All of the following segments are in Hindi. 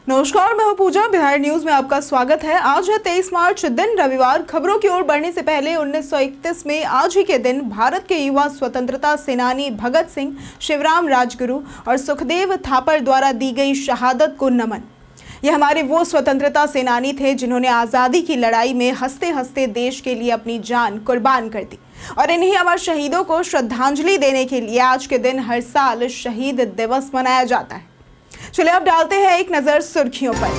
नमस्कार, मैं हूं पूजा। बिहार न्यूज में आपका स्वागत है। आज है 23 मार्च, दिन रविवार। खबरों की ओर बढ़ने से पहले 1931 में आज ही के दिन भारत के युवा स्वतंत्रता सेनानी भगत सिंह, शिवराम राजगुरु और सुखदेव थापर द्वारा दी गई शहादत को नमन। ये हमारे वो स्वतंत्रता सेनानी थे जिन्होंने आज़ादी की लड़ाई में हंसते हंसते देश के लिए अपनी जान कुर्बान कर दी, और इन्हीं अमर शहीदों को श्रद्धांजलि देने के लिए आज के दिन हर साल शहीद दिवस मनाया जाता है। चलिए अब डालते हैं एक नजर सुर्खियों पर।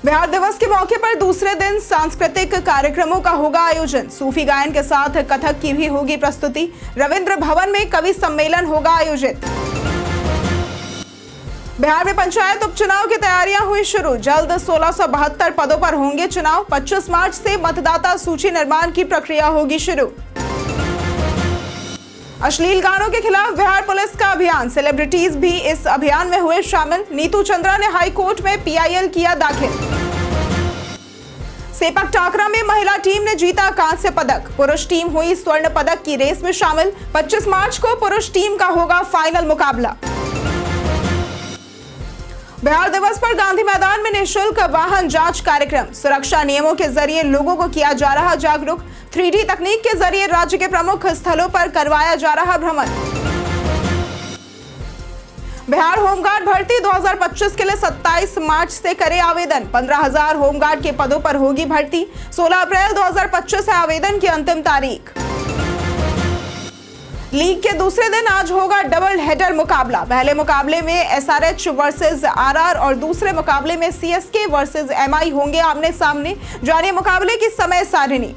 बिहार दिवस के मौके पर दूसरे दिन सांस्कृतिक कार्यक्रमों का होगा आयोजन। सूफी गायन के साथ कथक की भी होगी प्रस्तुति। रविंद्र भवन में कवि सम्मेलन होगा आयोजित। बिहार में पंचायत उपचुनाव की तैयारियां हुई शुरू। जल्द 1672 पदों पर होंगे चुनाव। 25 मार्च से मतदाता सूची निर्माण की प्रक्रिया होगी शुरू। अश्लील गानों के खिलाफ बिहार पुलिस का अभियान। सेलिब्रिटीज भी इस अभियान में हुए शामिल। नीतू चंद्रा ने हाई कोर्ट में पीआईएल किया दाखिल। सेपक टाकरा में महिला टीम ने जीता कांस्य पदक। पुरुष टीम हुई स्वर्ण पदक की रेस में शामिल। 25 मार्च को पुरुष टीम का होगा फाइनल मुकाबला। बिहार दिवस पर गांधी मैदान में निःशुल्क वाहन जांच कार्यक्रम। सुरक्षा नियमों के जरिए लोगों को किया जा रहा जागरूक। 3D तकनीक के जरिए राज्य के प्रमुख स्थलों पर करवाया जा रहा भ्रमण। बिहार होमगार्ड भर्ती 2025 के लिए 27 मार्च से करे आवेदन। 15,000 होमगार्ड के पदों पर होगी भर्ती। 16 अप्रैल 2025 है आवेदन की अंतिम तारीख। लीग के दूसरे दिन आज होगा डबल हेडर मुकाबला। पहले मुकाबले में एसआरएच वर्सेस आरआर और दूसरे मुकाबले में सीएसके वर्सेस एमआई होंगे आमने सामने। जानिए मुकाबले की समय सारिणी।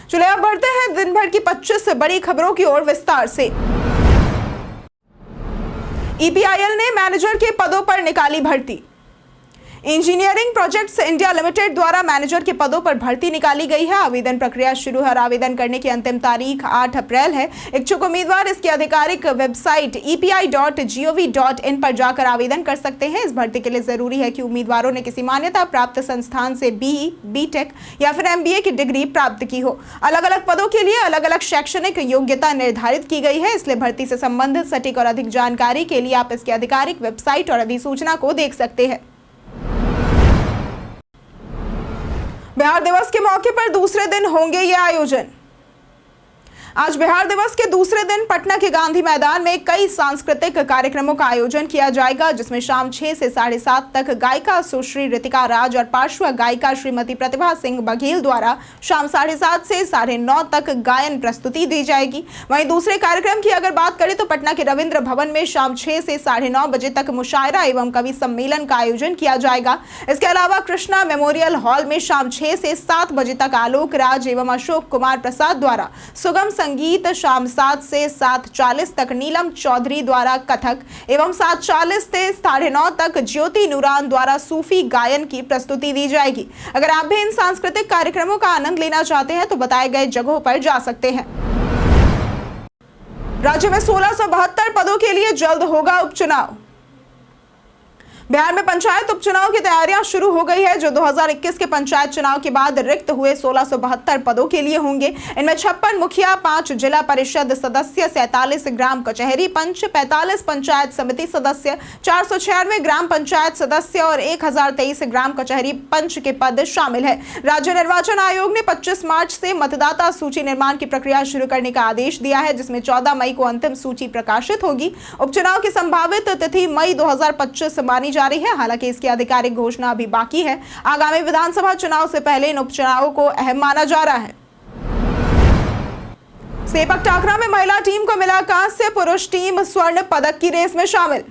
चलिए अब बढ़ते हैं दिन भर की 25 बड़ी खबरों की ओर विस्तार से। ईपीआईएल ने मैनेजर के पदों पर निकाली भर्ती। इंजीनियरिंग प्रोजेक्ट्स इंडिया लिमिटेड द्वारा मैनेजर के पदों पर भर्ती निकाली गई है। आवेदन प्रक्रिया शुरू है और आवेदन करने की अंतिम तारीख 8 अप्रैल है। इच्छुक उम्मीदवार इसकी आधिकारिक वेबसाइट epi.gov.in पर जाकर आवेदन कर सकते हैं। इस भर्ती के लिए जरूरी है कि उम्मीदवारों ने किसी मान्यता प्राप्त संस्थान से बीई, बीटेक या फिर एमबीए की डिग्री प्राप्त की हो। अलग अलग पदों के लिए अलग अलग शैक्षणिक योग्यता निर्धारित की गई है, इसलिए भर्ती से संबंधित सटीक और अधिक जानकारी के लिए आप इसकी आधिकारिक वेबसाइट और अधिसूचना को देख सकते हैं। बिहार दिवस के मौके पर दूसरे दिन होंगे ये आयोजन। आज बिहार दिवस के दूसरे दिन पटना के गांधी मैदान में कई सांस्कृतिक कार्यक्रमों का आयोजन किया जाएगा, जिसमें शाम 6 से 7:30 तक गायिका सुश्री रितिका राज और पार्श्व गायिका श्रीमती प्रतिभा सिंह बघेल द्वारा शाम 7:30 से 9:30 तक गायन प्रस्तुति दी जाएगी। वहीं दूसरे कार्यक्रम की अगर बात करें तो पटना के रविंद्र भवन में शाम 6 से 9:30 बजे तक मुशायरा एवं कवि सम्मेलन का आयोजन किया जाएगा। इसके अलावा कृष्णा मेमोरियल हॉल में शाम 6 से 7 बजे तक आलोक राज एवं अशोक कुमार प्रसाद द्वारा सुगम संगीत, शाम 7 से 7:40 तक नीलम चौधरी द्वारा कथक एवं 7:40 से 9:30 तक ज्योति नूरान द्वारा सूफी गायन की प्रस्तुति दी जाएगी। अगर आप भी इन सांस्कृतिक कार्यक्रमों का आनंद लेना चाहते हैं तो बताए गए जगहों पर जा सकते हैं। राज्य में 1672 पदों के लिए जल्द होगा उपचुनाव। बिहार में पंचायत उपचुनाव की तैयारियां शुरू हो गई है, जो 2021 के पंचायत चुनाव के बाद रिक्त हुए 1672 पदों के लिए होंगे। इनमें 56 मुखिया, 5 जिला परिषद सदस्य, 47 ग्राम कचहरी पंच, 45 पंचायत समिति सदस्य, 496 ग्राम पंचायत सदस्य और 1023 ग्राम कचहरी पंच के पद शामिल है। राज्य निर्वाचन आयोग ने 25 मार्च से मतदाता सूची निर्माण की प्रक्रिया शुरू करने का आदेश दिया है, जिसमें 14 मई को अंतिम सूची प्रकाशित होगी। उपचुनाव की संभावित तिथि मई 2025 मानी जा रही है। हालांकि इसकी आधिकारिक घोषणा अभी बाकी है। आगामी विधानसभा चुनाव से पहले इन उपचुनावों को अहम माना जा रहा है। सेपक टाकरा में महिला टीम को मिला कांस्य, पुरुष टीम स्वर्ण पदक की रेस में शामिल।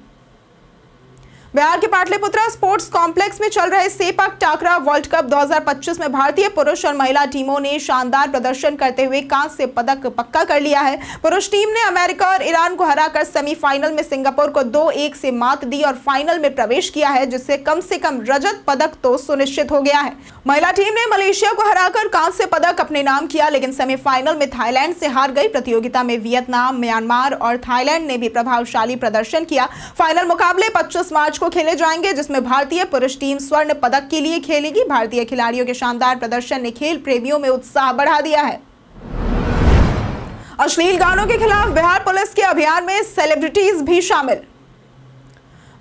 बिहार के पाटलिपुत्रा स्पोर्ट्स कॉम्प्लेक्स में चल रहे सेपक टाकरा वर्ल्ड कप 2025 में भारतीय पुरुष और महिला टीमों ने शानदार प्रदर्शन करते हुए कांस्य पदक पक्का कर लिया है। पुरुष टीम ने अमेरिका और ईरान को हराकर सेमीफाइनल में सिंगापुर को 2-1 से मात दी और फाइनल में प्रवेश किया है, जिससे कम से कम रजत पदक तो सुनिश्चित हो गया है। महिला टीम ने मलेशिया को हराकर कांस्य पदक अपने नाम किया, लेकिन सेमीफाइनल में थाईलैंड से हार गई। प्रतियोगिता में वियतनाम, म्यांमार और थाईलैंड ने भी प्रभावशाली प्रदर्शन किया। फाइनल मुकाबले 25 मार्च को खेले जाएंगे, जिसमें भारतीय पुरुष टीम स्वर्ण पदक के लिए खेलेगी। भारतीय खिलाड़ियों के शानदार प्रदर्शन ने खेल प्रेमियों में उत्साह बढ़ा दिया है। अश्लील गानों के खिलाफ बिहार पुलिस के अभियान में सेलिब्रिटीज भी शामिल।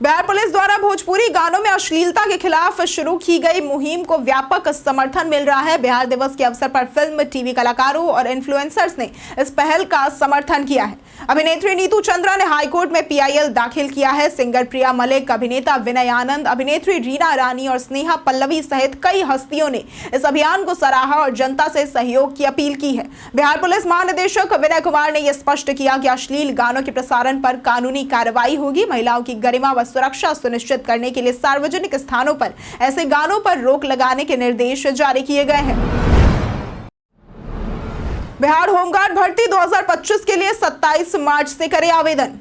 बिहार पुलिस द्वारा भोजपुरी गानों में अश्लीलता के खिलाफ शुरू की गई मुहिम को व्यापक समर्थन मिल रहा है। बिहार दिवस के अवसर पर फिल्म, टीवी कलाकारों और इन्फ्लुएंसर्स ने इस पहल का समर्थन किया है। अभिनेत्री नीतू चंद्रा ने हाईकोर्ट में पीआईएल दाखिल किया है। सिंगर प्रिया मलिक, अभिनेता विनय आनंद, अभिनेत्री रीना रानी और स्नेहा पल्लवी सहित कई हस्तियों ने इस अभियान को सराहा और जनता से सहयोग की अपील की है। बिहार पुलिस महानिदेशक विनय कुमार ने यह स्पष्ट किया कि अश्लील गानों के प्रसारण पर कानूनी कार्रवाई होगी। महिलाओं की गरिमा व सुरक्षा सुनिश्चित करने के लिए सार्वजनिक स्थानों पर ऐसे गानों पर रोक लगाने के निर्देश जारी किए गए हैं। बिहार होमगार्ड भर्ती 2025 के लिए 27 मार्च से करे आवेदन।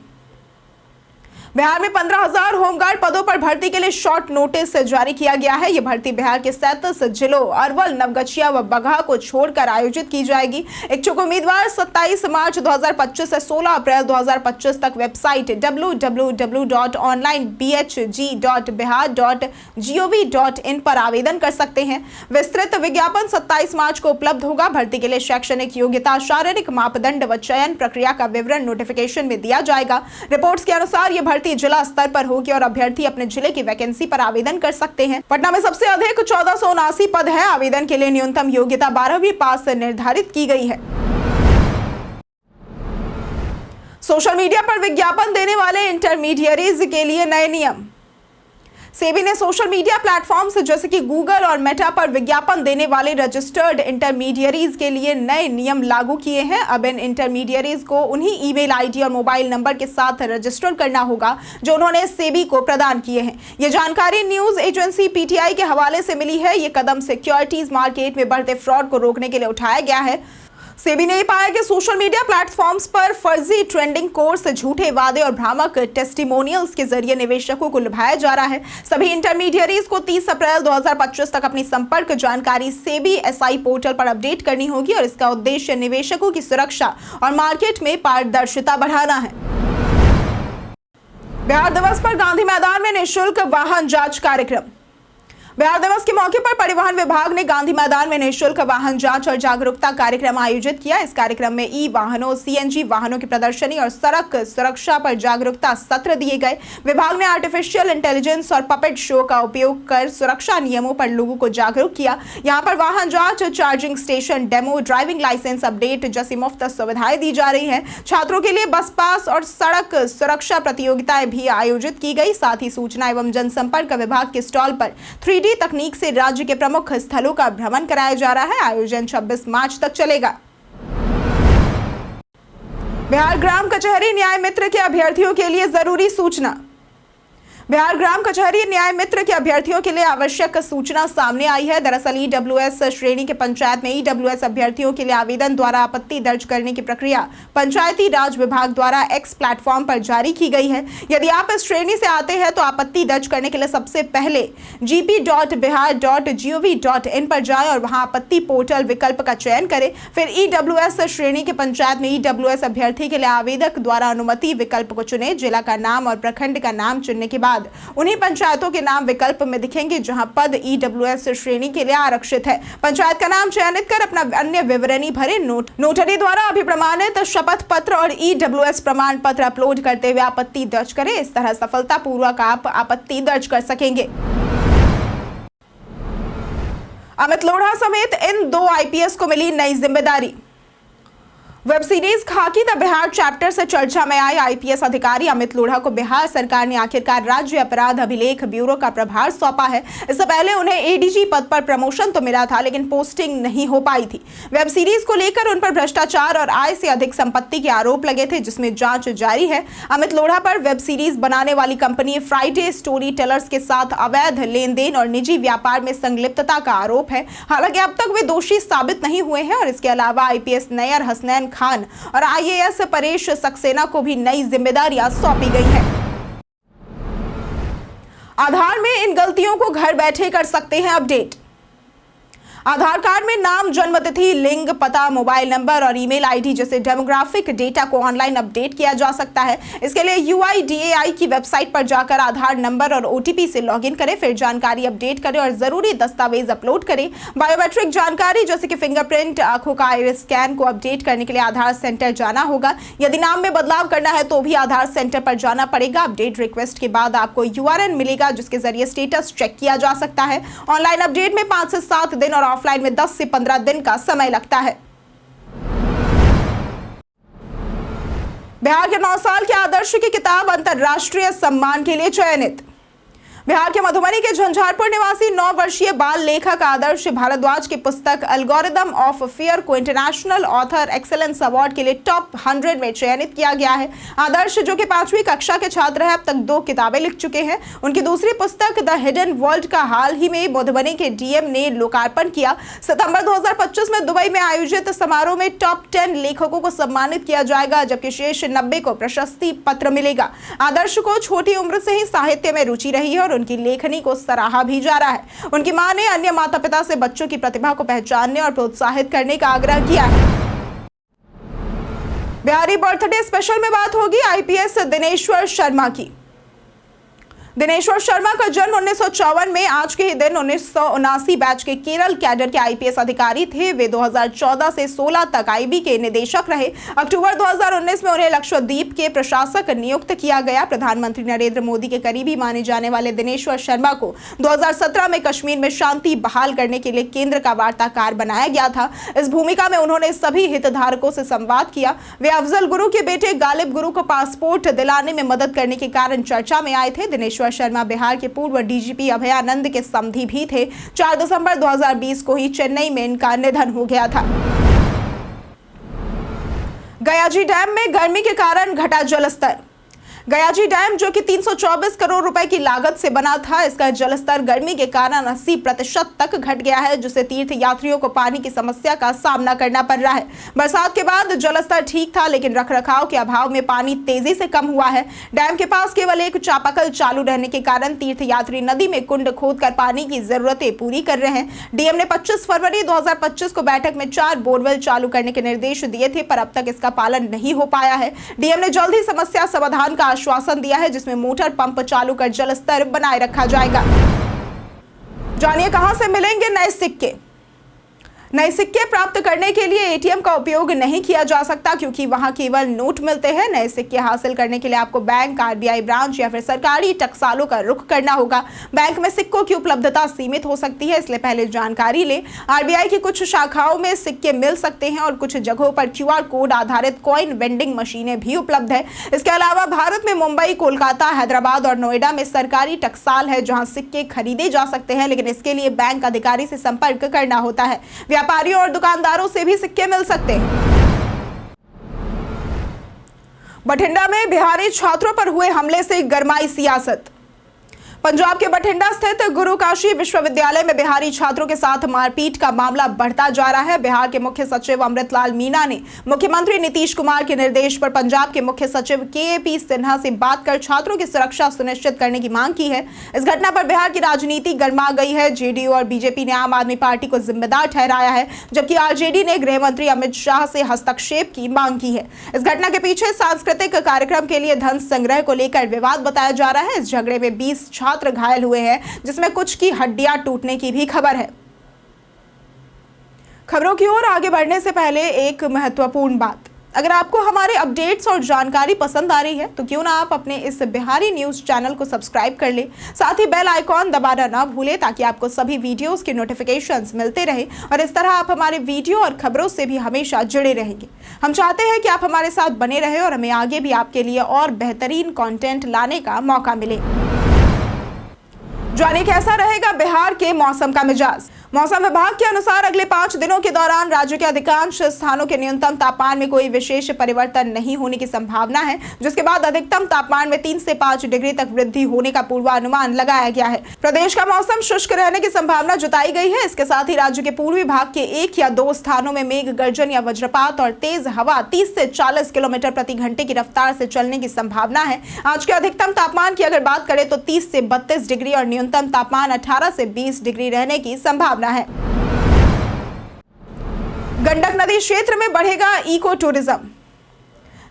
बिहार में 15,000 होमगार्ड पदों पर भर्ती के लिए शॉर्ट नोटिस जारी किया गया है। यह भर्ती बिहार के 37 जिलों अरवल, नवगछिया व बगहा को छोड़कर आयोजित की जाएगी। इच्छुक उम्मीदवार 27 मार्च 2025 से 16 अप्रैल 2025 तक वेबसाइट www.onlinebhg.bihar.gov.in पर आवेदन कर सकते हैं। विस्तृत विज्ञापन 27 मार्च को उपलब्ध होगा। भर्ती के लिए शैक्षणिक योग्यता, शारीरिक मापदंड व चयन प्रक्रिया का विवरण नोटिफिकेशन में दिया जाएगा। रिपोर्ट्स के अनुसार यह भर्ती जिला स्तर पर होगी और अभ्यर्थी अपने जिले की वैकेंसी पर आवेदन कर सकते हैं। पटना में सबसे अधिक 1479 पद है। आवेदन के लिए न्यूनतम योग्यता 12वीं पास निर्धारित की गई है। सोशल मीडिया पर विज्ञापन देने वाले इंटरमीडियरीज के लिए नए नियम। सेबी ने सोशल मीडिया प्लेटफॉर्म्स जैसे कि गूगल और मेटा पर विज्ञापन देने वाले रजिस्टर्ड इंटरमीडियरीज के लिए नए नियम लागू किए हैं। अब इन इंटरमीडियरीज को उन्हीं ईमेल आईडी और मोबाइल नंबर के साथ रजिस्टर करना होगा जो उन्होंने सेबी को प्रदान किए हैं। ये जानकारी न्यूज एजेंसी पीटीआई के हवाले से मिली है। ये कदम सिक्योरिटीज मार्केट में बढ़ते फ्रॉड को रोकने के लिए उठाया गया है। सेबी ने पाया कि सोशल मीडिया प्लेटफॉर्म्स पर फर्जी ट्रेंडिंग कोर्स, झूठे वादे और भ्रामक टेस्टिमोनियल्स के जरिए निवेशकों को लुभाया जा रहा है। सभी इंटरमीडियरीज को 30 अप्रैल 2025 तक अपनी संपर्क जानकारी सेबी एसआई पोर्टल पर अपडेट करनी होगी और इसका उद्देश्य निवेशकों की सुरक्षा और मार्केट में पारदर्शिता बढ़ाना है। बिहार दिवस पर गांधी मैदान में निःशुल्क वाहन जांच कार्यक्रम। बिहार दिवस के मौके पर परिवहन विभाग ने गांधी मैदान में निःशुल्क वाहन जांच और जागरूकता कार्यक्रम आयोजित किया। इस कार्यक्रम में ई वाहनों, सीएनजी वाहनों की प्रदर्शनी और सड़क सुरक्षा पर जागरूकता सत्र दिए गए। विभाग ने आर्टिफिशियल इंटेलिजेंस और पपेट शो का उपयोग कर सुरक्षा नियमों पर लोगों को जागरूक किया। यहाँ पर वाहन जांच, charging station demo, driving licence update जैसी मुफ्त सुविधाएं दी जा रही है। छात्रों के लिए बस पास और सड़क सुरक्षा प्रतियोगिताएं भी आयोजित की गई। साथ ही सूचना एवं जनसंपर्क विभाग के स्टॉल पर 3D तकनीक से राज्य के प्रमुख स्थलों का भ्रमण कराया जा रहा है। आयोजन 26 मार्च तक चलेगा। बिहार ग्राम कचहरी न्याय मित्र के अभ्यर्थियों के लिए जरूरी सूचना। बिहार ग्राम कचहरी न्याय मित्र के अभ्यर्थियों के लिए आवश्यक सूचना सामने आई है। दरअसल ईडब्ल्यूएस श्रेणी के पंचायत में ईडब्ल्यूएस अभ्यर्थियों के लिए आवेदन द्वारा आपत्ति दर्ज करने की प्रक्रिया पंचायती राज विभाग द्वारा एक्स प्लेटफॉर्म पर जारी की गई है। यदि आप इस श्रेणी से आते हैं तो आपत्ति दर्ज करने के लिए सबसे पहले gp.bihar.gov.in पर जाएं और वहां आपत्ति पोर्टल विकल्प का चयन करें। फिर ईडब्ल्यूएस श्रेणी के पंचायत में ईडब्ल्यूएस अभ्यर्थी के लिए आवेदक द्वारा अनुमति विकल्प को चुने। जिला का नाम और प्रखंड का नाम चुनने के बाद उन्हीं पंचायतों के नाम विकल्प में दिखेंगे जहां पद ईडब्ल्यूएस श्रेणी के लिए आरक्षित है। पंचायत का नाम चयनित कर अपना अन्य विवरणी भरे। नोटरी द्वारा अभिप्रमाणित शपथ पत्र और ईडब्ल्यूएस प्रमाण पत्र अपलोड करते हुए आपत्ति दर्ज करें। इस तरह सफलतापूर्वक आप आपत्ति दर्ज कर सकेंगे। अमित लोढ़ा समेत इन 2 आईपीएस को मिली नई जिम्मेदारी। वेब सीरीज खाकी द बिहार चैप्टर से चर्चा में आए आईपीएस अधिकारी अमित लोढ़ा को बिहार सरकार ने आखिरकार राज्य अपराध अभिलेख ब्यूरो का प्रभार सौंपा है। इससे पहले उन्हें एडीजी पद पर प्रमोशन तो मिला था लेकिन पोस्टिंग नहीं हो पाई थी। वेब सीरीज को लेकर उन पर भ्रष्टाचार और आय से अधिक संपत्ति के आरोप लगे थे जिसमें जांच जारी है। अमित लोढ़ा पर वेब सीरीज बनाने वाली कंपनी फ्राइडे स्टोरी टेलर्स के साथ अवैध लेन देन और निजी व्यापार में संलिप्तता का आरोप है। हालांकि अब तक वे दोषी साबित नहीं हुए हैं और इसके अलावा आईपीएस नैयर हसनैन खान और आईएएस परेश सक्सेना को भी नई जिम्मेदारियां सौंपी गई है। आधार में इन गलतियों को घर बैठे कर सकते हैं अपडेट। आधार कार्ड में नाम, जन्म तिथि, लिंग, पता, मोबाइल नंबर और ईमेल आईडी जैसे डेमोग्राफिक डेटा को ऑनलाइन अपडेट किया जा सकता है। इसके लिए UIDAI की वेबसाइट पर जाकर आधार नंबर और OTP से लॉगिन करें, फिर जानकारी अपडेट करें और जरूरी दस्तावेज अपलोड करें। बायोमेट्रिक जानकारी जैसे कि फिंगरप्रिंट, आंखों का आइरिस स्कैन को अपडेट करने के लिए आधार सेंटर जाना होगा। यदि नाम में बदलाव करना है तो भी आधार सेंटर पर जाना पड़ेगा। अपडेट रिक्वेस्ट के बाद आपको URN मिलेगा जिसके जरिए स्टेटस चेक किया जा सकता है। ऑनलाइन अपडेट में 5 से 7 दिन और ऑफलाइन में 10 से 15 दिन का समय लगता है। बिहार के 9 साल के आदर्श की किताब अंतर्राष्ट्रीय सम्मान के लिए चयनित। बिहार के मधुबनी के झंझारपुर निवासी 9 वर्षीय बाल लेखक आदर्श भारद्वाज की पुस्तक एल्गोरिदम ऑफ फियर को इंटरनेशनल ऑथर एक्सेलेंस अवार्ड के लिए टॉप 100 में चयनित किया गया है। आदर्श, जो कि 5वीं कक्षा के छात्र हैं, अब तक 2 किताबें लिख चुके हैं। उनकी दूसरी पुस्तक द हिडन वर्ल्ड का हाल ही में मधुबनी के DM ने लोकार्पण किया। सितंबर 2025 में दुबई में आयोजित समारोह में टॉप 10 लेखकों को सम्मानित किया जाएगा, जबकि शेष 90 को प्रशस्ति पत्र मिलेगा। आदर्श को छोटी उम्र से ही साहित्य में रुचि रही है और उनकी लेखनी को सराहा भी जा रहा है। उनकी मां ने अन्य माता पिता से बच्चों की प्रतिभा को पहचानने और प्रोत्साहित करने का आग्रह किया है। बिहारी बर्थडे स्पेशल में बात होगी IPS दिनेश्वर शर्मा की। दिनेश्वर शर्मा का जन्म 1954 में। आज के ही दिन 1979 बैच के केरल कैडर के IPS अधिकारी थे। वे 2014 से 16 तक IB के निदेशक रहे। अक्टूबर 2019 में उन्हें लक्षद्वीप के प्रशासक नियुक्त किया गया। प्रधानमंत्री नरेंद्र मोदी के करीबी माने जाने वाले दिनेश्वर शर्मा को 2017 में कश्मीर में शांति बहाल करने के लिए केंद्र का वार्ताकार बनाया गया था। इस भूमिका में उन्होंने सभी हितधारकों से संवाद किया। वे अफजल गुरु के बेटे गालिब गुरु को पासपोर्ट दिलाने में मदद करने के कारण चर्चा में आए थे। दिनेश्वर शर्मा बिहार के पूर्व DGP अभयानंद के समधी भी थे। 4 दिसंबर 2020 को ही चेन्नई में इनका निधन हो गया था। गयाजी डैम में गर्मी के कारण घटा जलस्तर। गयाजी डैम, जो कि 324 करोड़ रुपए की लागत से बना था, इसका जलस्तर गर्मी के कारण 80% तक घट गया है, जिससे तीर्थ यात्रियों को पानी की समस्या का सामना करना पड़ रहा है। बरसात के बाद जलस्तर ठीक था, लेकिन रखरखाव के अभाव में पानी तेजी से कम हुआ है। डैम के पास केवल एक चापाकल चालू रहने के कारण तीर्थ यात्री नदी में कुंड खोदकर पानी की जरूरतें पूरी कर रहे हैं। DM ने 25 फरवरी 2025 को बैठक में 4 बोरवेल चालू करने के निर्देश दिए थे, पर अब तक इसका पालन नहीं हो पाया है। DM ने जल्द ही समस्या समाधान का आश्वासन दिया है, जिसमें मोटर पंप चालू कर जलस्तर बनाए रखा जाएगा। जानिए कहां से मिलेंगे नए सिक्के। नए सिक्के प्राप्त करने के लिए ATM का उपयोग नहीं किया जा सकता, क्योंकि वहां केवल नोट मिलते हैं। नए सिक्के हासिल करने के लिए आपको बैंक, RBI ब्रांच या फिर सरकारी टकसालों का रुख करना होगा। बैंक में सिक्कों की उपलब्धता सीमित हो सकती है, इसलिए पहले जानकारी लें। RBI की कुछ शाखाओं में सिक्के मिल सकते हैं और कुछ जगहों पर QR कोड आधारित कॉइन वेंडिंग मशीनें भी उपलब्ध है। इसके अलावा भारत में मुंबई, कोलकाता, हैदराबाद और नोएडा में सरकारी टकसाल है, जहाँ सिक्के खरीदे जा सकते हैं, लेकिन इसके लिए बैंक अधिकारी से संपर्क करना होता है। व्यापारियों और दुकानदारों से भी सिक्के मिल सकते हैं। बठिंडा में बिहारी छात्रों पर हुए हमले से गरमाई सियासत। पंजाब के बठिंडा स्थित गुरु काशी विश्वविद्यालय में बिहारी छात्रों के साथ मारपीट का मामला बढ़ता जा रहा है। बिहार के मुख्य सचिव अमृतलाल मीणा ने मुख्यमंत्री नीतीश कुमार के निर्देश पर पंजाब के मुख्य सचिव KAP सिन्हा से बात कर छात्रों की सुरक्षा सुनिश्चित करने की मांग की है। इस घटना पर बिहार की राजनीति गर्मा गई है। JDU और BJP ने आम आदमी पार्टी को जिम्मेदार ठहराया है, जबकि RJD ने गृह मंत्री अमित शाह से हस्तक्षेप की मांग की है। इस घटना के पीछे सांस्कृतिक कार्यक्रम के लिए धन संग्रह को लेकर विवाद बताया जा रहा है। इस झगड़े में 20 छात्र घायल हुए हैं, जिसमें कुछ की हड्डियां टूटने की भी खबर है। खबरों की ओर आगे बढ़ने से पहले एक महत्वपूर्ण बात, अगर आपको हमारे अपडेट्स और जानकारी पसंद आ रही है तो क्यों ना आप अपने इस बिहारी न्यूज चैनल को सब्सक्राइब कर ले, साथ ही बेल आइकॉन दबाना ना भूले, ताकि आपको सभी वीडियोस के नोटिफिकेशंस मिलते रहे और इस तरह आप हमारे वीडियो और खबरों से भी हमेशा जुड़े रहेंगे। हम चाहते हैं कि आप हमारे साथ बने रहे और हमें आगे भी आपके लिए और बेहतरीन कंटेंट लाने का मौका मिले। जानिए कैसा रहेगा बिहार के मौसम का मिजाज। मौसम विभाग के अनुसार अगले 5 दिनों के दौरान राज्य के अधिकांश स्थानों के न्यूनतम तापमान में कोई विशेष परिवर्तन नहीं होने की संभावना है, जिसके बाद अधिकतम तापमान में 3 से 5 डिग्री तक वृद्धि होने का पूर्वानुमान लगाया गया है। प्रदेश का मौसम शुष्क रहने की संभावना जताई गई है। इसके साथ ही राज्य के पूर्वी भाग के 1 या 2 स्थानों में मेघ गर्जन या वज्रपात और तेज हवा 30 से 40 किलोमीटर प्रति घंटे की रफ्तार से चलने की संभावना है। आज के अधिकतम तापमान की अगर बात करें तो 30 से 32 डिग्री और न्यूनतम तापमान 18 से 20 डिग्री रहने की संभावना है। गंडक नदी क्षेत्र में बढ़ेगा इको टूरिज्म।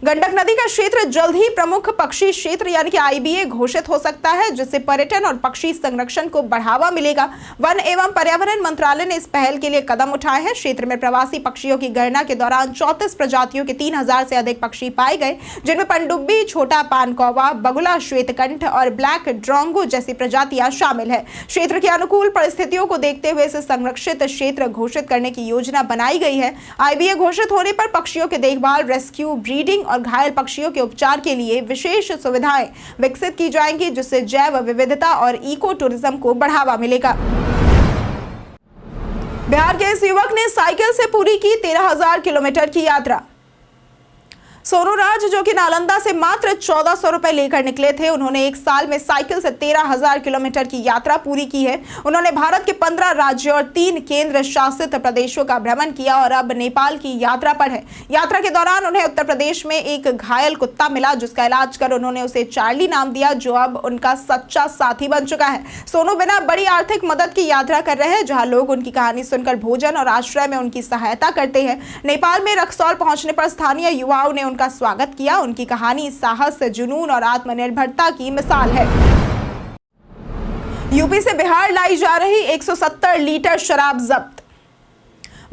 गंडक नदी का क्षेत्र जल्द ही प्रमुख पक्षी क्षेत्र यानी कि आईबीए घोषित हो सकता है, जिससे पर्यटन और पक्षी संरक्षण को बढ़ावा मिलेगा। वन एवं पर्यावरण मंत्रालय ने इस पहल के लिए कदम उठाए हैं। क्षेत्र में प्रवासी पक्षियों की गणना के दौरान 34 प्रजातियों के 3000 से अधिक पक्षी पाए गए, जिनमें पनडुब्बी, छोटा पान कौवा, बगुला, श्वेतकंठ और ब्लैक ड्रोंगो जैसी प्रजातियां शामिल है। क्षेत्र की अनुकूल परिस्थितियों को देखते हुए इसे संरक्षित क्षेत्र घोषित करने की योजना बनाई गई है। आईबीए घोषित होने पर पक्षियों के देखभाल, रेस्क्यू, ब्रीडिंग और घायल पक्षियों के उपचार के लिए विशेष सुविधाएं विकसित की जाएंगी, जिससे जैव विविधता और इको टूरिज्म को बढ़ावा मिलेगा। बिहार के इस युवक ने साइकिल से पूरी की 13,000 किलोमीटर की यात्रा। सोनू राज, जो कि नालंदा से मात्र 1400 रुपए लेकर निकले थे, उन्होंने एक साल में साइकिल से 13,000 किलोमीटर की यात्रा पूरी की है। उन्होंने भारत के 15 राज्यों और 3 केंद्र शासित प्रदेशों का भ्रमण किया और अब नेपाल की यात्रा पर है। यात्रा के दौरान उन्हें उत्तर प्रदेश में एक घायल कुत्ता मिला, जिसका इलाज कर उन्होंने उसे चार्ली नाम दिया, जो अब उनका सच्चा साथी बन चुका है। सोनू बिना बड़ी आर्थिक मदद की यात्रा कर रहे हैं, जहां लोग उनकी कहानी सुनकर भोजन और आश्रय में उनकी सहायता करते हैं। नेपाल में रक्सौल पहुंचने पर स्थानीय युवाओं ने उनका स्वागत किया। उनकी कहानी साहस, जुनून और आत्मनिर्भरता की मिसाल है। यूपी से बिहार लाई जा रही 170 लीटर शराब जब्त।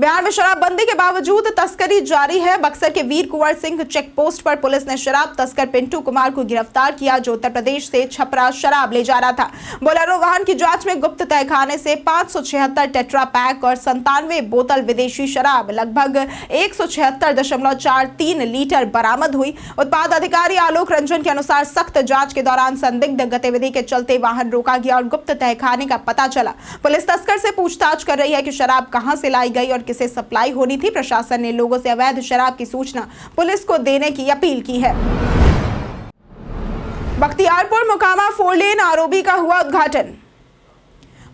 बिहार में शराबबंदी के बावजूद तस्करी जारी है। बक्सर के वीर कुंवर सिंह चेक पोस्ट पर पुलिस ने शराब तस्कर पिंटू कुमार को गिरफ्तार किया, जो उत्तर प्रदेश से छपरा शराब ले जा रहा था। बोलेरो वाहन की जांच में गुप्त तहखाने से 576 टेट्रा पैक और 97 बोतल विदेशी शराब लगभग 176.43 लीटर बरामद हुई। उत्पाद अधिकारी आलोक रंजन के अनुसार सख्त जांच के दौरान संदिग्ध गतिविधि के चलते वाहन रोका गया और गुप्त तहखाने का पता चला। पुलिस तस्कर से पूछताछ कर रही है कि शराब कहां से लाई गई और किसे सप्लाई होनी थी। प्रशासन ने लोगों से अवैध शराब की सूचना पुलिस को देने की अपील की है। बख्तियारपुर मोकामा 4 लेन आरओबी का हुआ उद्घाटन।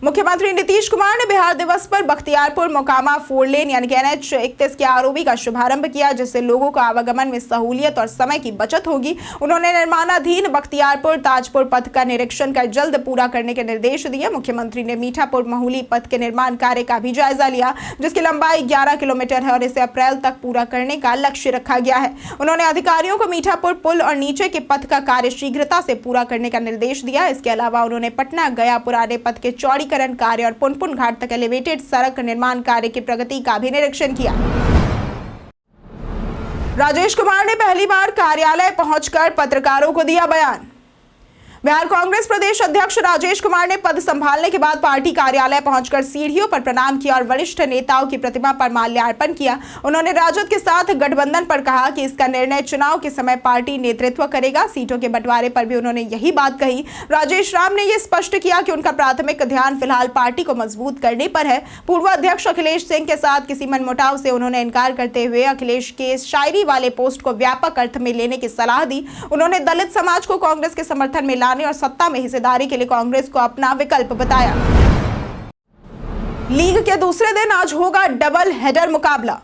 मुख्यमंत्री नीतीश कुमार ने बिहार दिवस पर बख्तियारपुर मोकामा 4 लेन यानी कि NH 31 के आरओबी का शुभारंभ किया, जिससे लोगों को आवागमन में सहूलियत और समय की बचत होगी। उन्होंने निर्माणाधीन बख्तियारपुर ताजपुर पथ का निरीक्षण कर जल्द पूरा करने के निर्देश दिए। मुख्यमंत्री ने मीठापुर महूली पथ के निर्माण कार्य का भी जायजा लिया, जिसकी लंबाई 11 किलोमीटर है और इसे अप्रैल तक पूरा करने का लक्ष्य रखा गया है। उन्होंने अधिकारियों को मीठापुर पुल और नीचे के पथ का कार्य शीघ्रता से पूरा करने का निर्देश दिया। इसके अलावा उन्होंने पटना गया पुराने पथ के चौड़ी कार्य और पुनपुन घाट तक एलिवेटेड सड़क निर्माण कार्य की प्रगति का भी निरीक्षण किया। राजेश कुमार ने पहली बार कार्यालय पहुंचकर पत्रकारों को दिया बयान। बिहार कांग्रेस प्रदेश अध्यक्ष राजेश कुमार ने पद संभालने के बाद पार्टी कार्यालय पहुंचकर सीढ़ियों पर प्रणाम किया और वरिष्ठ नेताओं की प्रतिमा पर माल्यार्पण किया। उन्होंने राजद के साथ गठबंधन पर कहा कि इसका निर्णय चुनाव के समय पार्टी नेतृत्व करेगा। सीटों के बंटवारे पर भी उन्होंने यही बात कही। राजेश राम ने यह स्पष्ट किया कि उनका प्राथमिक ध्यान फिलहाल पार्टी को मजबूत करने पर है। पूर्व अध्यक्ष अखिलेश सिंह के साथ किसी मनमुटाव से उन्होंने इनकार करते हुए अखिलेश के शायरी वाले पोस्ट को व्यापक अर्थ में लेने की सलाह दी। उन्होंने दलित समाज को कांग्रेस के समर्थन में और सत्ता में हिस्सेदारी के लिए कांग्रेस को अपना विकल्प बताया। लीग के दूसरे दिन आज होगा डबल हेडर मुकाबला।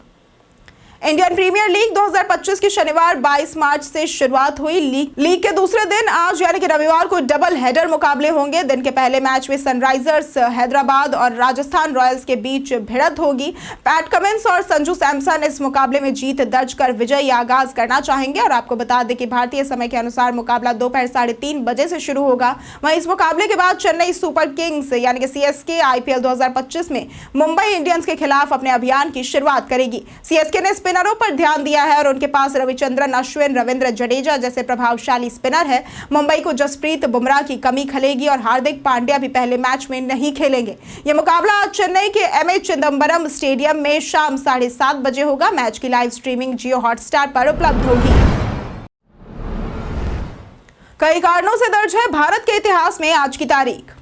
इंडियन प्रीमियर लीग 2025 की शनिवार 22 मार्च से शुरुआत हुई। लीग के दूसरे दिन आज यानी कि रविवार को डबल हेडर मुकाबले होंगे। दिन के पहले मैच में सनराइजर्स हैदराबाद और राजस्थान रॉयल्स के बीच भिड़ंत होगी। पैट कमिंस और संजू सैमसन इस मुकाबले में जीत दर्ज कर विजयी आगाज करना चाहेंगे। और आपको बता दें कि भारतीय समय के अनुसार मुकाबला दोपहर 3:30 बजे से शुरू होगा। वहीं इस मुकाबले के बाद चेन्नई सुपर किंग्स यानी कि CSK IPL 2025 में मुंबई इंडियंस के खिलाफ अपने अभियान की शुरुआत करेगी। CSK ने स्पिनरों पर ध्यान दिया है और उनके पास रविचंद्रन अश्विन, रविंद्र जडेजा जैसे प्रभावशाली स्पिनर है। मुंबई को जसप्रीत बुमराह की कमी खलेगी और हार्दिक पांड्या भी पहले मैच में नहीं खेलेंगे। यह मुकाबला आज चेन्नई के MA चिदंबरम स्टेडियम में शाम 7:30 बजे होगा। मैच की लाइव स्ट्रीमिंग जियो हॉटस्टार पर उपलब्ध होगी। कई कारणों से दर्ज है भारत के इतिहास में आज की तारीख।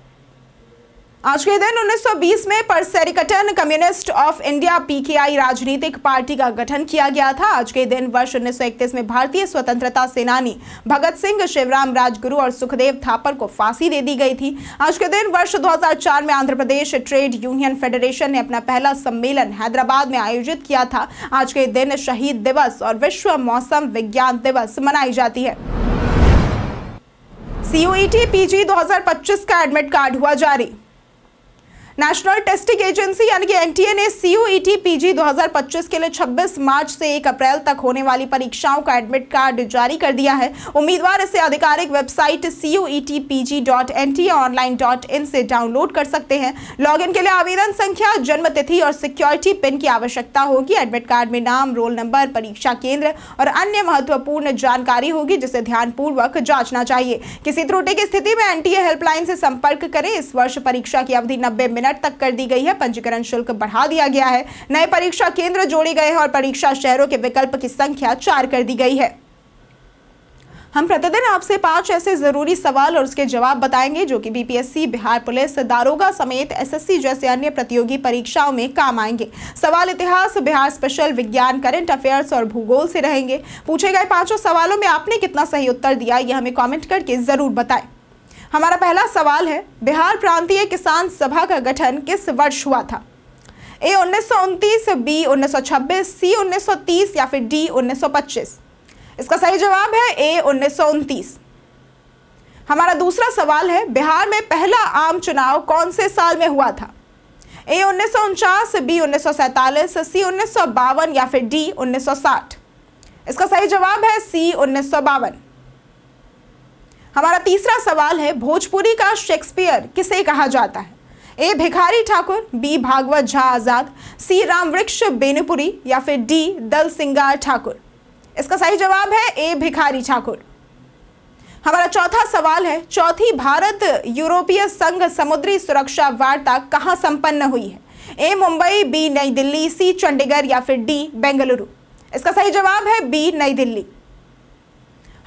आज के दिन 1920 में परसेरिकटन कम्युनिस्ट ऑफ इंडिया PKI राजनीतिक पार्टी का गठन किया गया था। आज के दिन वर्ष 1931 में भारतीय स्वतंत्रता सेनानी भगत सिंह, शिवराम राजगुरु और सुखदेव थापर को फांसी दे दी गई थी। आज के दिन वर्ष 2004 में Andhra Pradesh trade union federation ने अपना पहला सम्मेलन हैदराबाद में आयोजित किया था। आज के दिन शहीद दिवस और विश्व मौसम विज्ञान दिवस मनाई जाती है। CUET PG 2025 का एडमिट कार्ड हुआ जारी। नेशनल टेस्टिंग एजेंसी यानी कि एनटीए ने CUET PG 2025 के लिए 26 मार्च से 1 अप्रैल तक होने वाली परीक्षाओं का एडमिट कार्ड जारी कर दिया है। उम्मीदवार इसे आधिकारिक वेबसाइट cuetpg.ntaonline.in से डाउनलोड कर सकते हैं। लॉगिन के लिए आवेदन संख्या, जन्म तिथि और सिक्योरिटी पिन की आवश्यकता होगी। एडमिट कार्ड में नाम, रोल नंबर, परीक्षा केंद्र और अन्य महत्वपूर्ण जानकारी होगी जिसे ध्यानपूर्वक जांचना चाहिए। किसी त्रुटि की स्थिति में एनटीए हेल्पलाइन से संपर्क करें। इस वर्ष परीक्षा की अवधि 90 मिनट तक कर दी गई है। पंजीकरण शुल्क बढ़ा दिया गया है। नए परीक्षा केंद्र जोड़े गए हैं और परीक्षा शहरों के विकल्प की संख्या 4 कर दी गई है। हम प्रतिदिन आपसे 5 ऐसे जरूरी सवाल और उसके जवाब बताएंगे जो कि बीपीएससी, बिहार पुलिस, दारोगा समेत एसएससी जैसे अन्य प्रतियोगी परीक्षाओं में काम आएंगे। सवाल इतिहास, बिहार स्पेशल, विज्ञान, करंट अफेयर्स और भूगोल से रहेंगे। पूछे गए 5 सवालों में आपने कितना सही उत्तर दिया, यह हमें कॉमेंट करके जरूर बताएं। हमारा पहला सवाल है, बिहार प्रांतीय किसान सभा का गठन किस वर्ष हुआ था? A 1929, B 1926, C 1930 या फिर D 1925? इसका सही जवाब है A 1929। हमारा दूसरा सवाल है, बिहार में पहला आम चुनाव कौन से साल में हुआ था? A 1949, B 1947, C 1952 या फिर D 1960? इसका सही जवाब है C 1952। हमारा तीसरा सवाल है, भोजपुरी का शेक्सपियर किसे कहा जाता है? A Bhikhari Thakur, B Bhagavat Jha Azad, C Ramvriksh Benipuri या फिर D दल सिंगार ठाकुर? इसका सही जवाब है A भिखारी ठाकुर। हमारा चौथा सवाल है, चौथी भारत यूरोपीय संघ समुद्री सुरक्षा वार्ता कहां संपन्न हुई है? A मुंबई, B नई दिल्ली, C चंडीगढ़ या फिर D बेंगलुरु? इसका सही जवाब है B नई दिल्ली।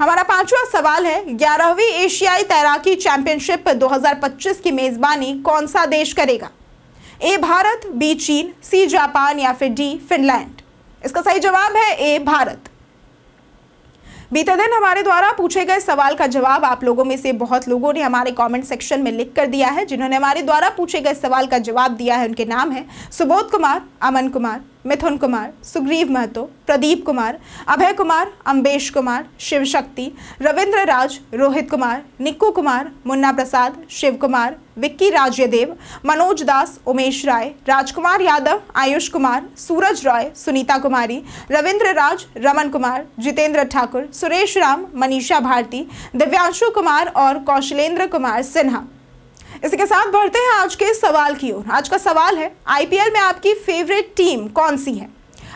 हमारा पांचवा सवाल है, 11वीं एशियाई तैराकी चैंपियनशिप 2025 की मेजबानी कौन सा देश करेगा? A भारत, B चीन, C जापान या फिर D फिनलैंड? इसका सही जवाब है A भारत। बीते दिन हमारे द्वारा पूछे गए सवाल का जवाब आप लोगों में से बहुत लोगों ने हमारे कमेंट सेक्शन में लिख कर दिया है। जिन्होंने हमारे द्वारा पूछे गए सवाल का जवाब दिया है उनके नाम है सुबोध कुमार, अमन कुमार, मिथुन कुमार, सुग्रीव महतो, प्रदीप कुमार, अभय कुमार, अम्बेश कुमार, शिव शक्ति, रविंद्र राज, रोहित कुमार, निक्कू कुमार, मुन्ना प्रसाद, शिव कुमार, विक्की राजदेव, मनोज दास, उमेश राय, राजकुमार यादव, आयुष कुमार, सूरज रॉय, सुनीता कुमारी, रविंद्र राज, रमन कुमार, जितेंद्र ठाकुर, सुरेश राम, मनीषा भारती, दिव्यांशु कुमार और कौशलेंद्र कुमार सिन्हा। इसके साथ बढ़ते हैं आज के सवाल की ओर। आज का सवाल है, आईपीएल में आपकी फेवरेट टीम कौन सी है?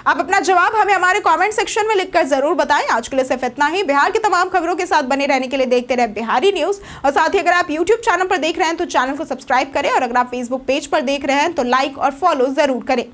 आप अपना जवाब हमें हमारे कमेंट सेक्शन में लिखकर जरूर बताएं। आज के लिए सिर्फ इतना ही। बिहार की तमाम खबरों के साथ बने रहने के लिए देखते रहे बिहारी न्यूज। और साथ ही अगर आप यूट्यूब चैनल पर देख रहे हैं तो चैनल को सब्सक्राइब करें और अगर आप फेसबुक पेज पर देख रहे हैं तो लाइक और फॉलो जरूर करें।